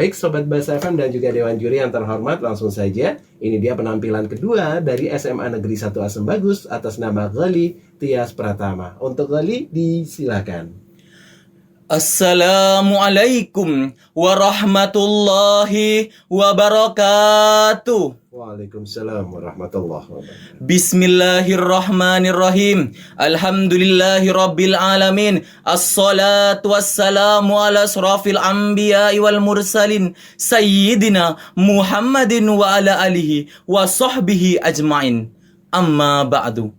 Baik Sobat Bahasa FM dan juga Dewan Juri yang terhormat, langsung saja. Ini dia penampilan kedua dari SMA Negeri 1 Asem Bagus atas nama Ghali Tias Pratama. Untuk Ghali, disilakan. Assalamualaikum warahmatullahi wabarakatuh. Waalaikumsalam warahmatullahi wabarakatuh. Bismillahirrahmanirrahim. Alhamdulillahi rabbil alamin. Assalatu wassalamu ala asrafil anbiya'i wal mursalin Sayyidina Muhammadin wa ala alihi wa sahbihi ajmain. Amma ba'du.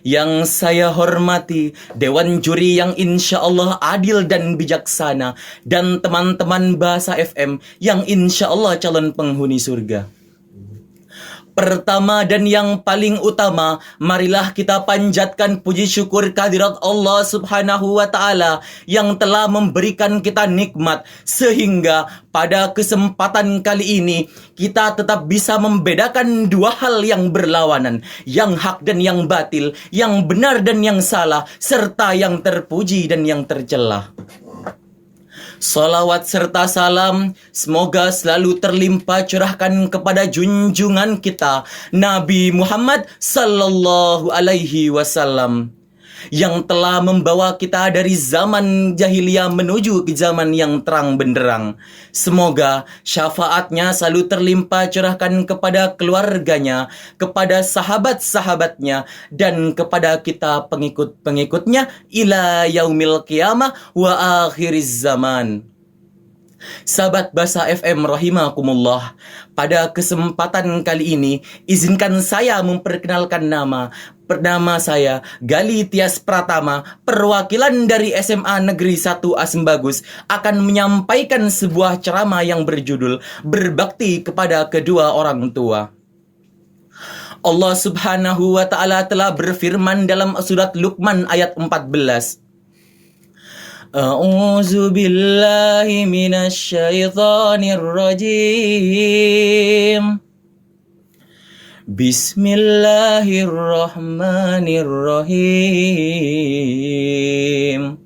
Yang saya hormati Dewan Juri yang insya Allah adil dan bijaksana, dan teman-teman Bahasa FM yang insya Allah calon penghuni surga. Pertama dan yang paling utama, marilah kita panjatkan puji syukur kehadirat Allah Subhanahu wa Ta'ala yang telah memberikan kita nikmat, sehingga pada kesempatan kali ini kita tetap bisa membedakan dua hal yang berlawanan, yang hak dan yang batil, yang benar dan yang salah, serta yang terpuji dan yang tercela. Salawat serta salam semoga selalu terlimpah curahkan kepada junjungan kita Nabi Muhammad sallallahu alaihi wasallam, yang telah membawa kita dari zaman jahiliyah menuju ke zaman yang terang benderang. Semoga syafaatnya selalu terlimpah curahkan kepada keluarganya, kepada sahabat-sahabatnya, dan kepada kita pengikut-pengikutnya ila yaumil qiyamah wa akhiriz zaman. Sahabat Bahasa FM rahimakumullah, pada kesempatan kali ini izinkan saya memperkenalkan nama saya Ghali Tias Pratama, perwakilan dari SMA Negeri 1 Asem Bagus, akan menyampaikan sebuah ceramah yang berjudul Berbakti kepada kedua orang tua. Allah Subhanahu wa Ta'ala telah berfirman dalam surat Luqman ayat 14. A'udzu billahi minasy syaithanir rajim. Bismillahirrahmanirrahim.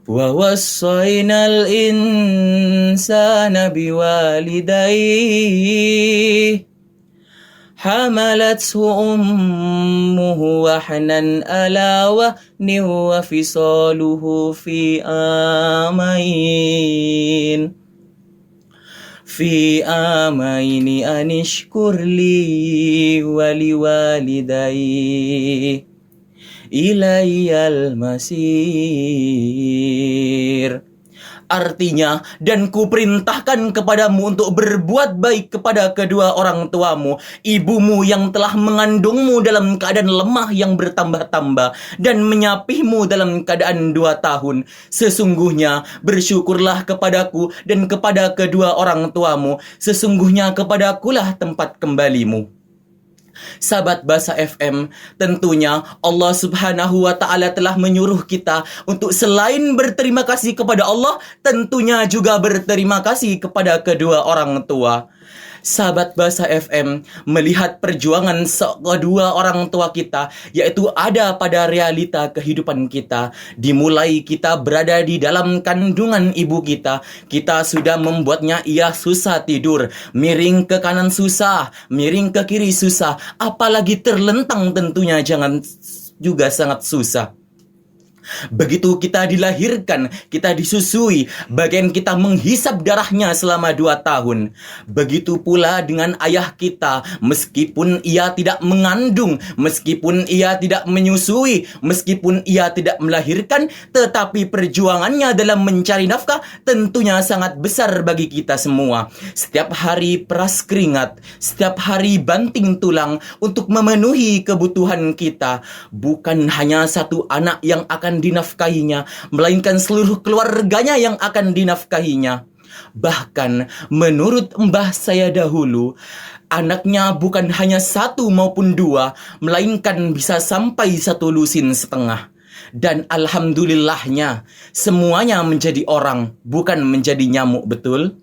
Wa wassaynal insana biwalidayhi حملته أمه وحنا على وهن وفصاله في آمين أن اشكر لي ولوالدي إلي المصير. Artinya, dan kuperintahkan kepadamu untuk berbuat baik kepada kedua orang tuamu, ibumu yang telah mengandungmu dalam keadaan lemah yang bertambah-tambah, dan menyapihmu dalam keadaan 2 tahun. Sesungguhnya bersyukurlah kepadaku dan kepada kedua orang tuamu, sesungguhnya kepadakulah tempat kembalimu. Sahabat Bahasa FM, tentunya Allah Subhanahu wa Ta'ala telah menyuruh kita untuk selain berterima kasih kepada Allah, tentunya juga berterima kasih kepada kedua orang tua. Sahabat Bahasa FM, melihat perjuangan kedua orang tua kita, yaitu ada pada realita kehidupan kita. Dimulai kita berada di dalam kandungan ibu kita sudah membuatnya ia susah tidur, miring ke kanan susah, miring ke kiri susah, apalagi terlentang tentunya juga sangat susah. Begitu kita dilahirkan, kita disusui, bagian kita menghisap darahnya selama 2 tahun. Begitu pula dengan ayah kita, meskipun ia tidak mengandung, meskipun ia tidak menyusui, meskipun ia tidak melahirkan, tetapi perjuangannya dalam mencari nafkah tentunya sangat besar bagi kita semua. Setiap hari peras keringat, setiap hari banting tulang untuk memenuhi kebutuhan kita. Bukan hanya satu anak yang akan dinafkahinya, melainkan seluruh keluarganya yang akan dinafkahinya. Bahkan menurut mbah saya dahulu, anaknya bukan hanya 1 maupun 2, melainkan bisa sampai 1 lusin setengah. Dan alhamdulillahnya semuanya menjadi orang, bukan menjadi nyamuk, betul?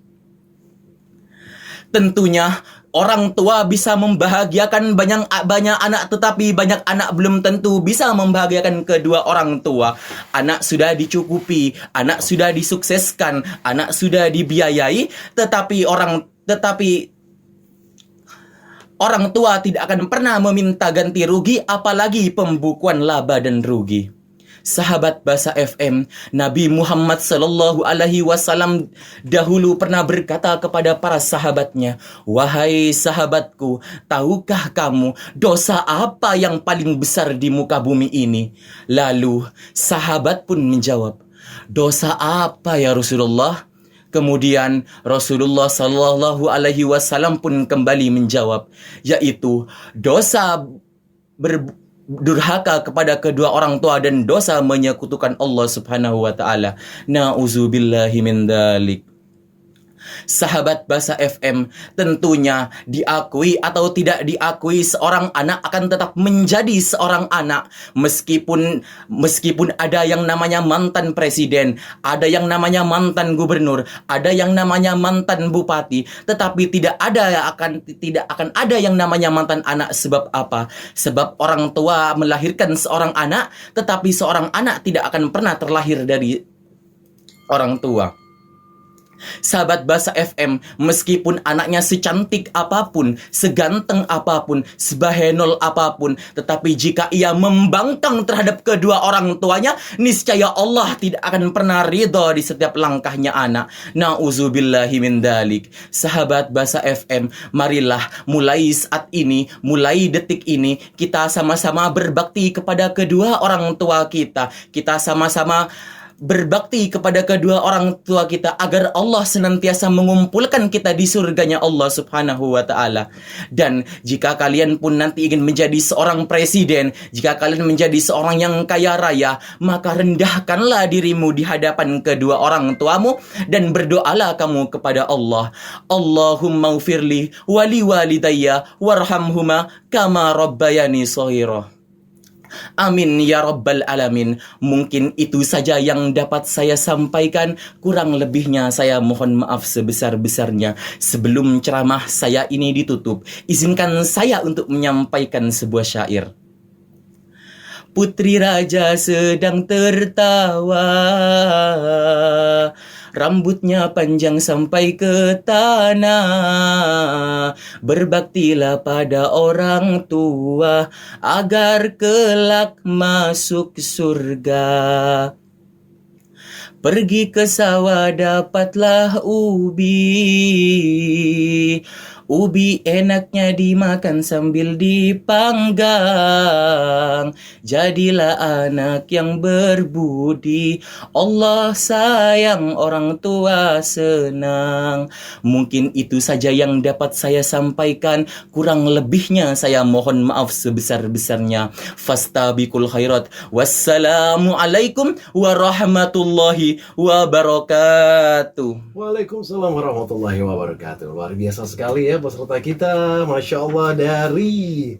Tentunya Orang tua bisa membahagiakan banyak anak, tetapi banyak anak belum tentu bisa membahagiakan kedua orang tua. Anak sudah dicukupi, anak sudah disukseskan, anak sudah dibiayai, tetapi orang tua tidak akan pernah meminta ganti rugi, apalagi pembukuan laba dan rugi. Sahabat Basa FM, Nabi Muhammad Sallallahu Alaihi Wasallam dahulu pernah berkata kepada para sahabatnya, "Wahai sahabatku, tahukah kamu dosa apa yang paling besar di muka bumi ini?" Lalu sahabat pun menjawab, "Dosa apa ya Rasulullah?" Kemudian Rasulullah Sallallahu Alaihi Wasallam pun kembali menjawab, yaitu dosa durhaka kepada kedua orang tua dan dosa menyekutukan Allah Subhanahu wa taala. Nauzubillahi min dzalik. Sahabat Basa FM, tentunya diakui atau tidak diakui seorang anak akan tetap menjadi seorang anak meskipun ada yang namanya mantan presiden, ada yang namanya mantan gubernur, ada yang namanya mantan bupati, tetapi tidak akan ada yang namanya mantan anak. Sebab apa? Sebab orang tua melahirkan seorang anak, tetapi seorang anak tidak akan pernah terlahir dari orang tua. Sahabat Basa FM, meskipun anaknya secantik apapun, seganteng apapun, sebahenol apapun, tetapi jika ia membangkang terhadap kedua orang tuanya, niscaya Allah tidak akan pernah ridha di setiap langkahnya anak. Nauzubillahi min dzalik. Sahabat Basa FM, marilah mulai saat ini, mulai detik ini, kita sama-sama berbakti kepada kedua orang tua kita. Kita sama-sama berbakti kepada kedua orang tua kita agar Allah senantiasa mengumpulkan kita di surganya Allah Subhanahu wa taala. Dan jika kalian pun nanti ingin menjadi seorang presiden, jika kalian menjadi seorang yang kaya raya, maka rendahkanlah dirimu di hadapan kedua orang tuamu dan berdoalah kamu kepada Allah. Allahumma ufirli wali walidayya warhamhuma kama rabbayani shaghira. Amin ya rabbal alamin. Mungkin itu saja yang dapat saya sampaikan. Kurang lebihnya saya mohon maaf sebesar-besarnya. Sebelum ceramah saya ini ditutup, izinkan saya untuk menyampaikan sebuah syair. Putri raja sedang tertawa, rambutnya panjang sampai ke tanah. Berbaktilah pada orang tua agar kelak masuk surga. Pergi ke sawah dapatlah ubi. Ubi enaknya dimakan sambil dipanggang. Jadilah anak yang berbudi. Allah sayang, orang tua senang. Mungkin itu saja yang dapat saya sampaikan. Kurang lebihnya saya mohon maaf sebesar-besarnya. Fastabiqul khairat. Wassalamualaikum warahmatullahi wabarakatuh. Waalaikumsalam warahmatullahi wabarakatuh. Luar biasa sekali ya peserta kita, Masya Allah, dari